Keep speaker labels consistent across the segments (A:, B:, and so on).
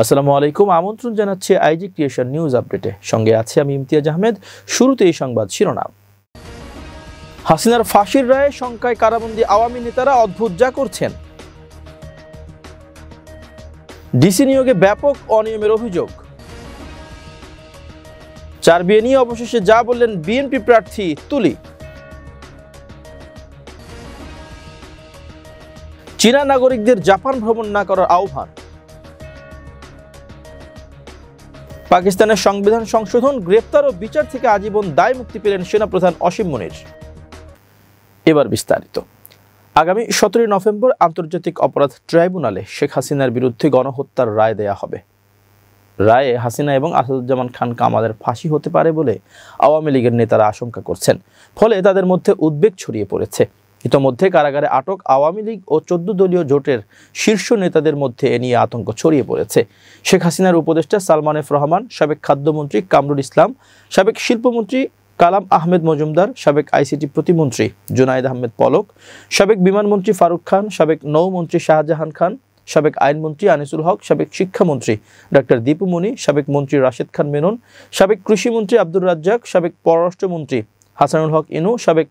A: আসসালামু আলাইকুম, আমন্ত্রণ জানাচ্ছি আইজি ক্রিয়েশন নিউজ আপডেটে। সঙ্গে আছে আমি ইমতিয়াজ আহমেদ। শুরুতে এই সংবাদ শিরোনাম। হাসিনার ফাঁসির রায়ে শঙ্কায় কারাবন্দী আওয়ামী নেতারা অদ্ভুত যা করছেন। ডিসি নিয়োগে ব্যাপক অনিয়মের অভিযোগ। 4 বিয়ে নিয়ে অবশেষে যা বললেন বিএনপি প্রার্থী তুলি। চীনা নাগরিকদের জাপান ভ্রমণ না করার আহ্বান। পাকিস্তানের সংবিধান সংশোধন, গ্রেপ্তার ও বিচার থেকে আজীবন দায় মুক্তি পেলেন সেনাপ্রধান অসীম মুনির। এবার বিস্তারিত। আগামী 17 নভেম্বর আন্তর্জাতিক অপরাধ ট্রাইব্যুনালে শেখ হাসিনার বিরুদ্ধে গণহত্যার রায় দেয়া হবে। রায়ে হাসিনা এবং আসাদুজ্জামান খান কামালের ফাঁসি হতে পারে বলে আওয়ামী লীগের নেতারা আশঙ্কা করছেন। ফলে তাদের মধ্যে উদ্বেগ ছড়িয়ে পড়েছে। ইতোমধ্যে কারাগারে আটক আওয়ামী লীগ ও 14 দলীয় জোটের শীর্ষ নেতাদের মধ্যে এ নিয়ে আতঙ্ক ছড়িয়ে পড়েছে। শেখ হাসিনার উপদেষ্টা সালমান এফ রহমান, সাবেক খাদ্যমন্ত্রী কামরুল ইসলাম, সাবেক শিল্পমন্ত্রী কালাম আহমেদ মজুমদার, সাবেক আইসিটি প্রতিমন্ত্রী জুনাইদ আহমেদ পলক, সাবেক বিমানমন্ত্রী ফারুক খান, সাবেক নৌমন্ত্রী শাহজাহান খান, সাবেক আইনমন্ত্রী আনিসুল হক, সাবেক শিক্ষামন্ত্রী ডক্টর দীপু মনি, সাবেক মন্ত্রী রাশেদ খান মেনন, সাবেক কৃষিমন্ত্রী আব্দুর রাজ্জাক, সাবেক পররাষ্ট্রমন্ত্রী হাসানুল হক ইনু, সাবেক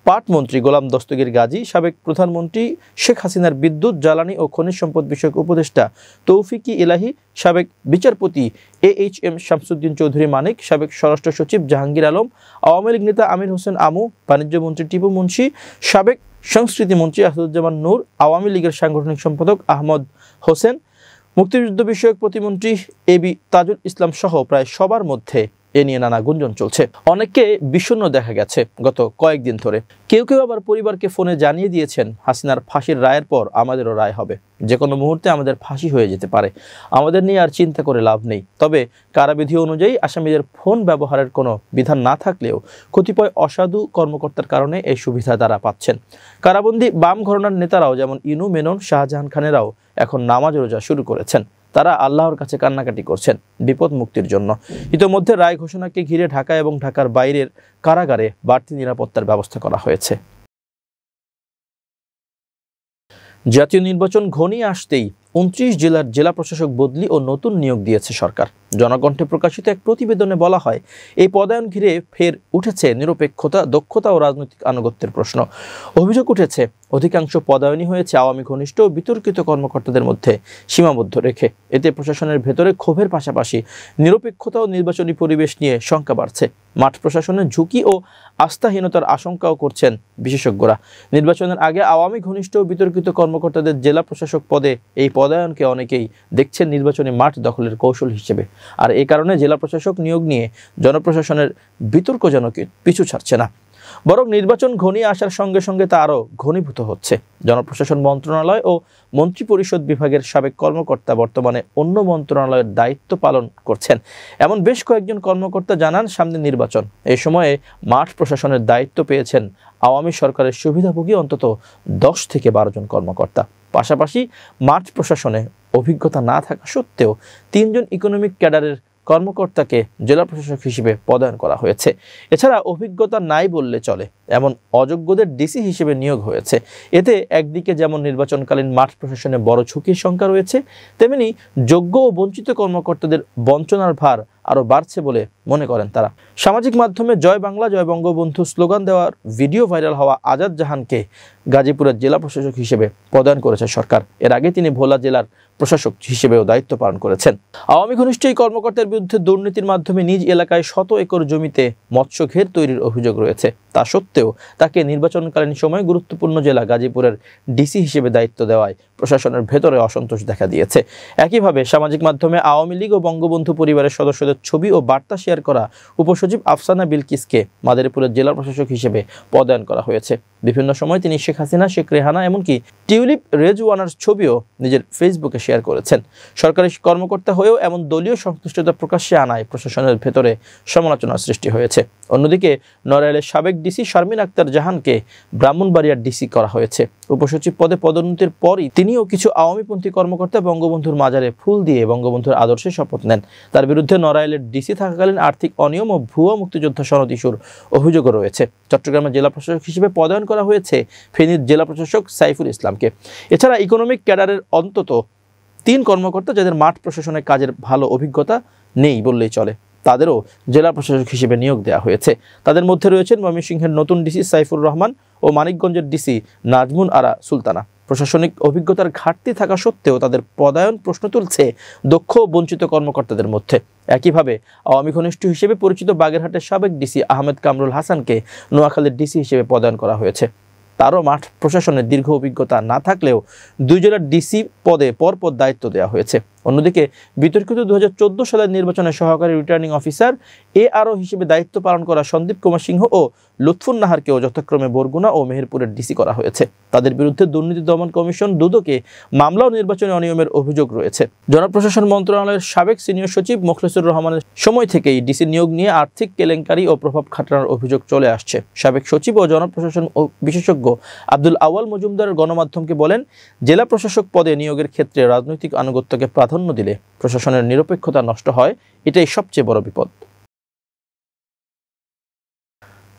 A: পাটমন্ত্রী গোলাম দস্তগীর গাজী, সাবেক প্রধানমন্ত্রী শেখ হাসিনার বিদ্যুৎ, জ্বালানি ও খনিজ সম্পদ বিষয়ক উপদেষ্টা তৌফিকি ইলাহি, সাবেক বিচারপতি AHM শামসুদ্দিন চৌধুরী মানিক, সাবেক স্বরাষ্ট্র সচিব জাহাঙ্গীর আলম, আওয়ামী লীগ নেতা আমির হোসেন আমু, বাণিজ্যমন্ত্রী টিপু মুন্সি, সাবেক সংস্কৃতি মন্ত্রী আসাদুজ্জামান নূর, আওয়ামী লীগের সাংগঠনিক সম্পাদক আহমদ হোসেন, মুক্তিযুদ্ধ বিষয়ক প্রতিমন্ত্রী এবি তাজুল ইসলাম সহ প্রায় সবার মধ্যে এ নিয়ে নানা গুঞ্জন চলছে। অনেককে বিষণ্ণ দেখা গেছে গত কয়েকদিন ধরে। কেউ কেউ আবার পরিবারকে ফোনে জানিয়ে দিয়েছেন, হাসিনার ফাঁসির রায়ের পর আমাদেরও রায় হবে, যে কোনো মুহূর্তে আমাদের ফাঁসি হয়ে যেতে পারে, আমাদের নিয়ে আর চিন্তা করে লাভ নেই। তবে কারাবিধি অনুযায়ী আসামিদের ফোন ব্যবহারের কোনো বিধান না থাকলেও কতিপয় অসাধু কর্মকর্তার কারণে এই সুবিধা তারা পাচ্ছেন। কারাবন্দী বাম ঘরানার নেতারাও যেমন ইনু, মেনন, শাহজাহান খানেরাও এখন নামাজ রোজা শুরু করেছেন। তারা আল্লাহর কাছে কান্নাকাটি করছেন বিপদ মুক্তির জন্য। ইতোমধ্যে রায় ঘোষণাকে ঘিরে ঢাকা এবং ঢাকার বাইরের কারাগারে বাড়তি নিরাপত্তার ব্যবস্থা করা হয়েছে। জাতীয় নির্বাচন ঘনিয়ে আসতেই 29 জেলার জেলা প্রশাসক বদলি ও নতুন নিয়োগ দিয়েছে সরকার। জনকণ্ঠে প্রকাশিত এক প্রতিবেদনে বলা হয়, এই পদায়ন ঘিরে ফের উঠেছে নিরপেক্ষতা, দক্ষতা ও রাজনৈতিক আনুগত্যের প্রশ্ন। অভিযোগ উঠেছে, অধিকাংশ পদায়নই হয়েছে আওয়ামী ঘনিষ্ঠ ও বিতর্কিত কর্মকর্তাদের মধ্যে সীমাবদ্ধ রেখে। এতে প্রশাসনের ভেতরে ক্ষোভের পাশাপাশি নিরপেক্ষতা ও নির্বাচনী পরিবেশ নিয়ে শঙ্কা বাড়ছে। মাঠ প্রশাসনের ঝুঁকি ও আস্থাহীনতার আশঙ্কাও করছেন বিশেষজ্ঞরা। নির্বাচনের আগে আওয়ামী ঘনিষ্ঠ ও বিতর্কিত কর্মকর্তাদের জেলা প্রশাসক পদে এই পদায়নকে অনেকেই দেখছেন নির্বাচনী মাঠ দখলের কৌশল হিসেবে। আর এই কারণে জেলা প্রশাসক নিয়োগ নিয়ে জনপ্রশাসনের বিতর্ক যেন পিছু ছাড়ছে না, বরং নির্বাচন ঘনিয়ে আসার সঙ্গে সঙ্গে তা আরও ঘনীভূত হচ্ছে। জনপ্রশাসন মন্ত্রণালয় ও মন্ত্রিপরিষদ বিভাগের সাবেক কর্মকর্তা বর্তমানে অন্য মন্ত্রণালয়ের দায়িত্ব পালন করছেন এমন বেশ কয়েকজন কর্মকর্তা জানান, সামনে নির্বাচন, এই সময়ে মাঠ প্রশাসনের দায়িত্ব পেয়েছেন আওয়ামী সরকারের সুবিধাভোগী অন্তত 10 থেকে 12 জন কর্মকর্তা। পাশাপাশি মাঠ প্রশাসনে অভিজ্ঞতা না থাকা সত্ত্বেও 3 জন ইকোনমিক ক্যাডারের কর্মকর্তাকে জেলা প্রশাসক হিসেবে পদায়ন করা হয়েছে। এছাড়া অভিজ্ঞতা নাই বললে চলে এমন অযোগ্যদের ডিসি হিসেবে নিয়োগ হয়েছে। এতে একদিকে যেমন নির্বাচনকালীন মাঠ প্রশাসনে বড় ঝুঁকির শঙ্কা রয়েছে, তেমনি যোগ্য ও বঞ্চিত কর্মকর্তাদের বঞ্চনার ভার আরও বাড়ছে বলে মনে করেন তারা। সামাজিক মাধ্যমে জয় বাংলা জয় বঙ্গবন্ধু স্লোগান দেওয়ার ভিডিও ভাইরাল হওয়া আজাদ জাহানকে গাজীপুরের জেলা প্রশাসক হিসেবে পদায়ন করেছে সরকার। এর আগে তিনি ভোলা জেলার প্রশাসক হিসেবেও দায়িত্ব পালন করেছেন। আওয়ামী ঘনিষ্ঠ এই কর্মকর্তার বিরুদ্ধে দুর্নীতির মাধ্যমে নিজ এলাকায় 100 একর জমিতে মৎস্য ঘের তৈরির অভিযোগ রয়েছে। তা সত্ত্বেও তাকে নির্বাচনকালীন সময়ে গুরুত্বপূর্ণ জেলা গাজীপুরের ডিসি হিসেবে দায়িত্ব দেওয়ায় প্রশাসনের ভেতরে অসন্তোষ দেখা দিয়েছে। একইভাবে সামাজিক মাধ্যমে আওয়ামী লীগ ও বঙ্গবন্ধু পরিবারের সদস্যদের ছবি ও বার্তা শেয়ার করা উপসচিব আফসানা বিলকিসকে মাদারীপুরের জেলা প্রশাসক হিসেবে পদায়ন করা হয়েছে। বিভিন্ন সময় তিনি শেখ হাসিনা, শেখ রেহানা এমনকি টিউলিপ রেজওয়ানার ছবিও নিজের ফেসবুকে শেয়ার করেছেন। সরকারি কর্মকর্তা হয়েও এমন দলীয় সংশ্লিষ্টতা প্রকাশ্যে আনায় প্রশাসনের ভেতরে সমালোচনার সৃষ্টি হয়েছে। অন্যদিকে নড়াইলের সাবেক ডিসি শারমিন আক্তার জাহানকে ব্রাহ্মণবাড়িয়ার ডিসি করা হয়েছে। উপসচিব পদে পদোন্নতির পরই তিনিও কিছু আওয়ামীপন্থী কর্মকর্তা বঙ্গবন্ধুর মাজারে ফুল দিয়ে বঙ্গবন্ধুর আদর্শে শপথ নেন। তার বিরুদ্ধে নড়াইলের ডিসি থাকাকালীন আর্থিক অনিয়ম ও ভুয়া মুক্তিযোদ্ধা সনদ ইস্যুর অভিযোগও রয়েছে। চট্টগ্রামের জেলা প্রশাসক হিসেবে পদায়ন করা হয়েছে ফেনীর জেলা প্রশাসক সাইফুল ইসলামকে। এছাড়া ইকোনমিক ক্যাডারের অন্তত 3 কর্মকর্তা যাদের মাঠ প্রশাসনের কাজের ভালো অভিজ্ঞতা নেই বললেই চলে, তাদেরও জেলা প্রশাসক হিসেবে নিয়োগ দেওয়া হয়েছে। তাদের মধ্যে রয়েছেন ময়মনসিংহের নতুন ডিসি সাইফুর রহমান ও মানিকগঞ্জের ডিসি নাজমুন আরা সুলতানা। প্রশাসনিক অভিজ্ঞতার ঘাটতি থাকা সত্ত্বেও তাদের পদায়ন প্রশ্ন তুলছে দক্ষ ও বঞ্চিত কর্মকর্তাদের মধ্যে। একইভাবে আওয়ামী ঘনিষ্ঠ হিসেবে পরিচিত বাগেরহাটের সাবেক ডিসি আহমেদ কামরুল হাসানকে নোয়াখালীর ডিসি হিসেবে পদায়ন করা হয়েছে। তারও মাঠ প্রশাসনের দীর্ঘ অভিজ্ঞতা না থাকলেও 2 জেলার ডিসি পদে পরপর দায়িত্ব দেওয়া হয়েছে। অন্যদিকে বিতর্কিত 2014 সালের নির্বাচনে সহকারী রিটার্নিং অফিসার ARO হিসেবে দায়িত্ব পালন করা সন্দীপ কুমার সিংহ ও লুৎফুন নাহারকেও যথাক্রমে বরগুনা ও মেহেরপুরের ডিসি করা হয়েছে। তাদের বিরুদ্ধে দুর্নীতি দমন কমিশন দুদকে মামলা ও নির্বাচনী অনিয়মের অভিযোগ রয়েছে। জনপ্রশাসন মন্ত্রণালয়ের সাবেক সিনিয়র সচিব মোখলেসুর রহমানের সময় থেকেই ডিসি নিয়োগ নিয়ে আর্থিক কেলেঙ্কারি ও প্রভাব খাটানোর অভিযোগ চলে আসছে। সাবেক সচিব ও জনপ্রশাসন বিশেষজ্ঞ আব্দুল আওয়াল মজুমদার গণমাধ্যমকে বলেন, জেলা প্রশাসক পদে নিয়োগের ক্ষেত্রে রাজনৈতিক আনুগত্যকে প্রাধান্য দিলে প্রশাসনের নিরপেক্ষতা নষ্ট হয়, এটাই সবচেয়ে বড় বিপদ।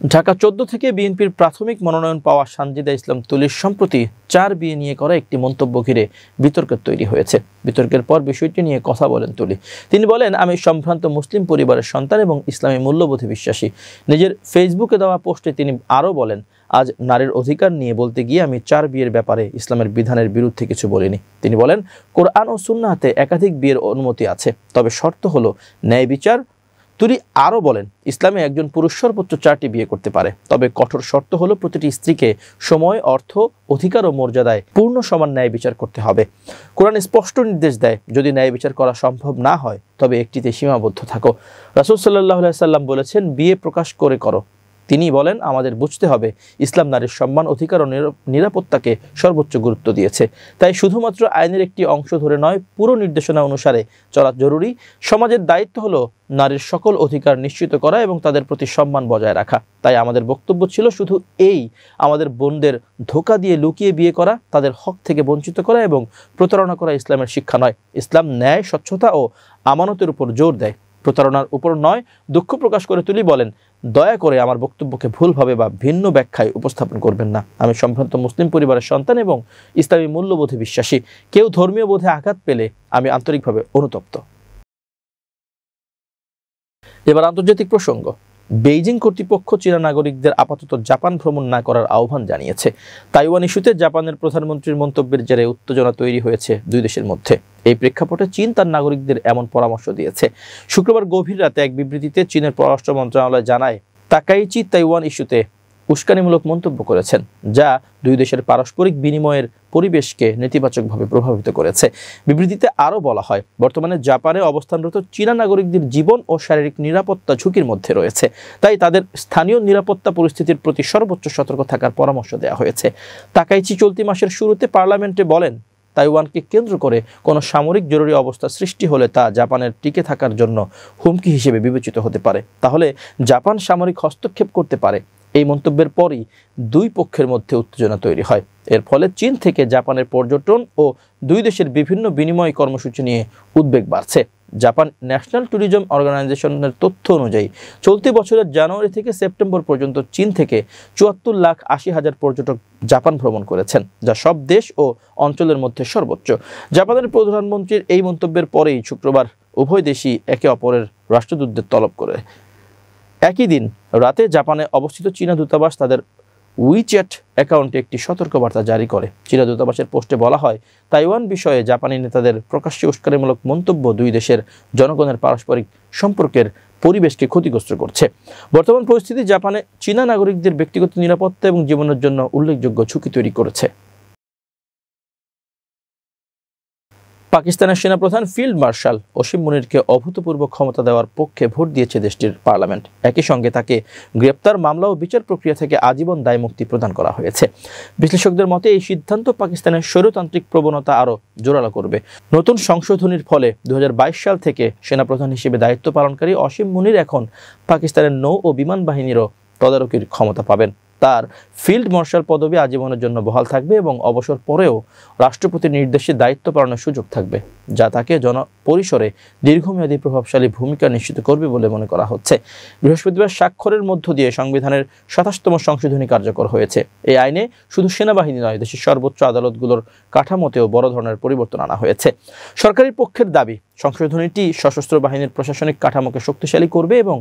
A: ঢাকা 14 থেকে বিএনপির প্রাথমিক মনোনয়ন পাওয়া সানজিদা ইসলাম তুলির সম্প্রতি 4 বিয়ে নিয়ে করা একটি মন্তব্য ঘিরে বিতর্কের তৈরি হয়েছে। বিতর্কের পর বিষয়টি নিয়ে কথা বলেন তুলি। তিনি বলেন, আমি সম্ভ্রান্ত মুসলিম পরিবারের সন্তান এবং ইসলামী মূল্যবোধে বিশ্বাসী। নিজের ফেসবুকে দেওয়া পোস্টে তিনি আরও বলেন, আজ নারীর অধিকার নিয়ে বলতে গিয়ে আমি 4 বিয়ের ব্যাপারে ইসলামের বিধানের বিরুদ্ধে কিছু বলিনি। তিনি বলেন, কোরআন ও সুন্নাহতে একাধিক বিয়ের অনুমতি আছে, তবে শর্ত হলো ন্যায় বিচার। তুলি আরও বলেন, ইসলামে একজন পুরুষ সর্বোচ্চ 4টি বিয়ে করতে পারে, তবে কঠোর শর্ত হলো প্রতিটি স্ত্রীকে সময়, অর্থ, অধিকার ও মর্যাদায় পূর্ণ সমান ন্যায় বিচার করতে হবে। কোরআন স্পষ্ট নির্দেশ দেয়, যদি ন্যায় বিচার করা সম্ভব না হয় তবে একটিতে সীমাবদ্ধ থাকো। রাসূল সাল্লাল্লাহু আলাইহি সাল্লাম বলেছেন, বিয়ে প্রকাশ করে করো। তিনি বলেন, আমাদের বুঝতে হবে ইসলাম নারীর সম্মান, অধিকার ও নিরাপত্তাকে সর্বোচ্চ গুরুত্ব দিয়েছে। তাই শুধুমাত্র আইনের একটি অংশ ধরে নয়, পুরো নির্দেশনা অনুসারে চলা জরুরি। সমাজের দায়িত্ব হলো নারীর সকল অধিকার নিশ্চিত করা এবং তাদের প্রতি সম্মান বজায় রাখা। তাই আমাদের বক্তব্য ছিল শুধু এই, আমাদের বোনদের ধোঁকা দিয়ে লুকিয়ে বিয়ে করা, তাদের হক থেকে বঞ্চিত করা এবং প্রতারণা করা ইসলামের শিক্ষা নয়। ইসলাম ন্যায়, স্বচ্ছতা ও আমানতের উপর জোর দেয়, প্রতারণার উপর নয়। দুঃখ প্রকাশ করে তুলি বলেন, দয়া করে আমার বক্তব্যকে ভুলভাবে বা ভিন্ন ব্যাখ্যায় উপস্থাপন করবেন না। আমি সম্ভ্রান্ত মুসলিম পরিবারের সন্তান এবং ইসলামী মূল্যবোধে বিশ্বাসী। কেউ ধর্মীয় বোধে আঘাত পেলে আমি আন্তরিকভাবে অনুতপ্ত। এবার আন্তর্জাতিক প্রসঙ্গ। বেইজিং কর্তৃপক্ষ চীনা নাগরিকদের আপাতত জাপান ভ্রমণ না করার আহ্বান জানিয়েছে। তাইওয়ান ইস্যুতে জাপানের প্রধানমন্ত্রীর মন্তব্যের জেরে উত্তেজনা তৈরি হয়েছে 2 দেশের মধ্যে। এই প্রেক্ষাপটে চীন তার নাগরিকদের এমন পরামর্শ দিয়েছে। শুক্রবার গভীর রাতে এক বিবৃতিতে চীনের পররাষ্ট্র মন্ত্রণালয় জানায়, তাকাইচি তাইওয়ান ইস্যুতে উস্কানিমূলক মন্তব্য করেছেন, যা 2 দেশের পারস্পরিক বিনিময়ের পরিবেশকে নেতিবাচকভাবে প্রভাবিত করেছে। বিবৃতিতে আরও বলা হয়, বর্তমানে জাপানে অবস্থানরত চীনা নাগরিকদের জীবন ও শারীরিক নিরাপত্তা ঝুঁকির মধ্যে রয়েছে। তাই তাদের স্থানীয় নিরাপত্তা পরিস্থিতির প্রতি সর্বোচ্চ সতর্ক থাকার পরামর্শ দেওয়া হয়েছে। তাকাইচি চলতি মাসের শুরুতে পার্লামেন্টে বলেন, তাইওয়ানকে কেন্দ্র করে কোনো সামরিক জরুরি অবস্থা সৃষ্টি হলে তা জাপানের টিকে থাকার জন্য হুমকি হিসেবে বিবেচিত হতে পারে। তাহলে জাপান সামরিক হস্তক্ষেপ করতে পারে। এই মন্তব্যের পরই 2 পক্ষের মধ্যে উত্তেজনা তৈরি হয়। এর ফলে চীন থেকে জাপানের পর্যটন ও 2 দেশের বিভিন্ন বিনিময় কর্মসূচি নিয়ে উদ্বেগ বাড়ছে। জাপান ন্যাশনাল ট্যুরিজম অর্গানাইজেশনের তথ্য অনুযায়ী চলতি বছরের জানুয়ারি থেকে সেপ্টেম্বর পর্যন্ত চীন থেকে ৭৪,৮০,০০০ পর্যটক জাপান ভ্রমণ করেছেন, যা সব দেশ ও অঞ্চলের মধ্যে সর্বোচ্চ। জাপানের প্রধানমন্ত্রীর এই মন্তব্যের পরেই শুক্রবার উভয় দেশই একে অপরের রাষ্ট্রদূতদের তলব করে। একই দিন রাতে জাপানে অবস্থিত চীনা দূতাবাস তাদের উইচ্যাট অ্যাকাউন্টে একটি সতর্কবার্তা জারি করে। চীনা দূতাবাসের পোস্টে বলা হয়, তাইওয়ান বিষয়ে জাপানি নেতাদের প্রকাশ্যে উস্কানিমূলক মন্তব্য 2 দেশের জনগণের পারস্পরিক সম্পর্কের পরিবেশকে ক্ষতিগ্রস্ত করছে। বর্তমান পরিস্থিতি জাপানে চীনা নাগরিকদের ব্যক্তিগত নিরাপত্তা এবং জীবনের জন্য উল্লেখযোগ্য ঝুঁকি তৈরি করেছে। পাকিস্তানের সেনাপ্রধান ফিল্ড মার্শাল অসীম মুনিরকে অভূতপূর্ব ক্ষমতা দেওয়ার পক্ষে ভোট দিয়েছে দেশটির পার্লামেন্ট। একই সঙ্গে তাকে গ্রেপ্তার, মামলা ও বিচার প্রক্রিয়া থেকে আজীবন দায়মুক্তি প্রদান করা হয়েছে। বিশ্লেষকদের মতে এই সিদ্ধান্ত পাকিস্তানের স্বৈরতান্ত্রিক প্রবণতা আরও জোরালো করবে। নতুন সংশোধনীর ফলে 2022 সাল থেকে সেনাপ্রধান হিসেবে দায়িত্ব পালনকারী অসীম মুনির এখন পাকিস্তানের নৌ ও বিমান বাহিনীরও তদারকির ক্ষমতা পাবেন। তার ফিল্ড মার্শাল পদবি আজীবনের জন্য বহাল থাকবে এবং অবসর পরেও রাষ্ট্রপতির নির্দেশে দায়িত্ব পালনের সুযোগ থাকবে, যা তাকে জনপরিসরে দীর্ঘমেয়াদী প্রভাবশালী ভূমিকা নিশ্চিত করবে বলে মনে করা হচ্ছে। বৃহস্পতিবার স্বাক্ষরের মধ্য দিয়ে সংবিধানের ২৭তম সংশোধনী কার্যকর হয়েছে। এই আইনে শুধু সেনাবাহিনী নয়, দেশের সর্বোচ্চ আদালতগুলোর কাঠামোতেও বড় ধরনের পরিবর্তন আনা হয়েছে। সরকারি পক্ষের দাবি, সংশোধনীটি সশস্ত্র বাহিনীর প্রশাসনিক কাঠামোকে শক্তিশালী করবে এবং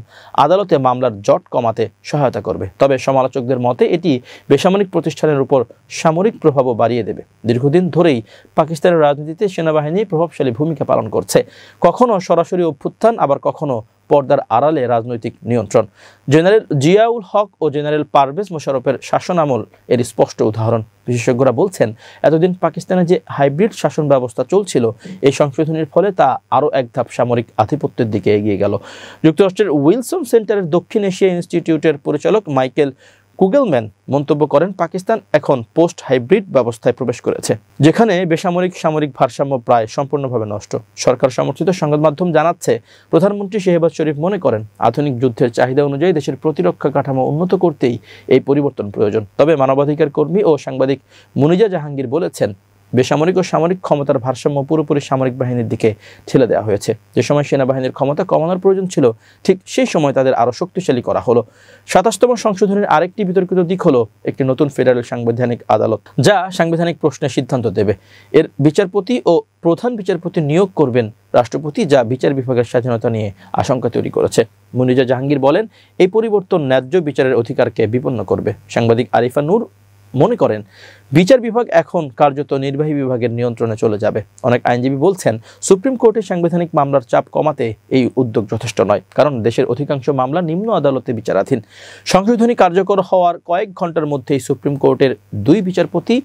A: আদালতে মামলার জট কমাতে সহায়তা করবে। তবে সমালোচকদের মতে এটি বেসামরিক প্রতিষ্ঠানের উপর সামরিক প্রভাবও বাড়িয়ে দেবে। দীর্ঘদিন ধরেই পাকিস্তানের রাজনীতিতে সেনাবাহিনী প্রভাবশালী ভূমিকা পালন করছে, কখনো সরাসরি অভ্যুত্থান, আবার কখনো পর্দার আড়ালে রাজনৈতিক নিয়ন্ত্রণ। জেনারেল জিয়াউল হক ও জেনারেল পারভেজ মোশাররফের শাসনামল এর স্পষ্ট উদাহরণ। বিশেষজ্ঞরা বলছেন, এতদিন পাকিস্তানে যে হাইব্রিড শাসন ব্যবস্থা চলছিল, এই সংশোধনীর ফলে তা আরও এক ধাপ সামরিক আধিপত্যের দিকে এগিয়ে গেল। যুক্তরাষ্ট্রের উইলসন সেন্টারের দক্ষিণ এশিয়া ইনস্টিটিউটের পরিচালক মাইকেল কুগেলম্যান মন্তব্য করেন, পাকিস্তান এখন পোস্ট হাইব্রিড ব্যবস্থায় প্রবেশ করেছে, যেখানে বেসামরিক সামরিক ভারসাম্য প্রায় সম্পূর্ণভাবে নষ্ট। সরকার সমর্থিত সংবাদ মাধ্যম জানাচ্ছে, প্রধানমন্ত্রী শেহবাজ শরীফ মনে করেন, আধুনিক যুদ্ধের চাহিদা অনুযায়ী দেশের প্রতিরক্ষা কাঠামো উন্নত করতেই এই পরিবর্তন প্রয়োজন। তবে মানবাধিকার কর্মী ও সাংবাদিক মুনিজা জাহাঙ্গীর বলেছেন, বেসামরিক ও সামরিক ক্ষমতার ভারসাম্য পুরোপুরি সামরিক বাহিনীর দিকে ঠেলে দেওয়া হয়েছে। যে সময় সেনাবাহিনীর ক্ষমতা কমানোর প্রয়োজন ছিল, ঠিক সেই সময় তাদের আরও শক্তিশালী করা হলো। ২৭তম সংশোধনীর আরেকটি বিতর্কিত দিক হলো একটি নতুন ফেডারেল সাংবিধানিক আদালত, যা সাংবিধানিক প্রশ্নে সিদ্ধান্ত দেবে। এর বিচারপতি ও প্রধান বিচারপতি নিয়োগ করবেন রাষ্ট্রপতি, যা বিচার বিভাগের স্বাধীনতা নিয়ে আশঙ্কা তৈরি করেছে। মুনিজা জাহাঙ্গীর বলেন, এই পরিবর্তন ন্যায্য বিচারের অধিকারকে বিপন্ন করবে। সাংবাদিক আরিফা নূর মনে করেন, বিচার বিভাগ এখন কার্যত নির্বাহী বিভাগের নিয়ন্ত্রণে চলে যাবে। অনেক আইনজীবী বলছেন, সুপ্রিম কোর্টে সাংবিধানিক মামলার চাপ কমাতে এই উদ্যোগ যথেষ্ট নয়, কারণ দেশের অধিকাংশ মামলা নিম্ন আদালতে বিচারাধীন। সংশোধনী কার্যকর হওয়ার কয়েক ঘন্টার মধ্যেই সুপ্রিম কোর্টের ২ বিচারপতি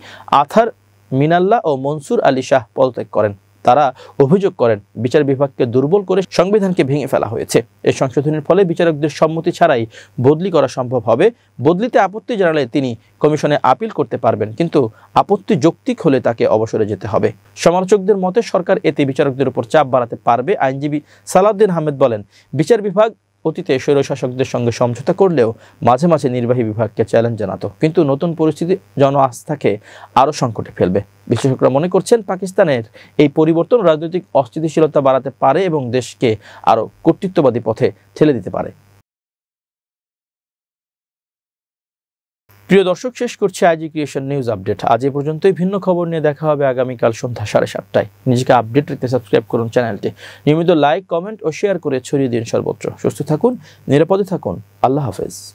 A: আথার মিনাল্লাহ ও মনসুর আলী শাহ পদত্যাগ করেন। তারা অভিযোগ করেন, বিচার বিভাগকে দুর্বল করে সংবিধানকে ভেঙে ফেলা হয়েছে। এই সংশোধনীর ফলে বিচারকদের সম্মতি ছাড়াই বদলি করা সম্ভব হবে। বদলিতে আপত্তি জানালে তিনি কমিশনে আপিল করতে পারবেন, কিন্তু আপত্তি যৌক্তিক হলে তাকে অবসরে যেতে হবে। সমালোচকদের মতে সরকার এতে বিচারকদের উপর চাপ বাড়াতে পারবে। আইনজীবী সালাউদ্দিন আহমেদ বলেন, বিচার বিভাগ অতীতে স্বৈরশাসকদের সঙ্গে সমঝোতা করলেও মাঝে মাঝে নির্বাহী বিভাগকে চ্যালেঞ্জ জানাতো, কিন্তু নতুন পরিস্থিতি জন আস্থাকে আরও সংকটে ফেলবে। বিশেষজ্ঞরা মনে করছেন, পাকিস্তানের এই পরিবর্তন রাজনৈতিক অস্থিতিশীলতা বাড়াতে পারে এবং দেশকে আরও কর্তৃত্ববাদী পথে ঠেলে দিতে পারে। প্রিয় দর্শক, শেষ করছি আইজি ক্রিয়েশন নিউজ আপডেট। আজ এ পর্যন্তই। ভিন্ন খবর নিয়ে দেখা হবে আগামীকাল সন্ধ্যা 7:30টায়। নিজেকে আপডেট রাখতে সাবস্ক্রাইব করুন চ্যানেলটি। নিয়মিত লাইক, কমেন্ট ও শেয়ার করে ছড়িয়ে দিন সর্বত্র। সুস্থ থাকুন, নিরাপদে থাকুন। আল্লাহ হাফেজ।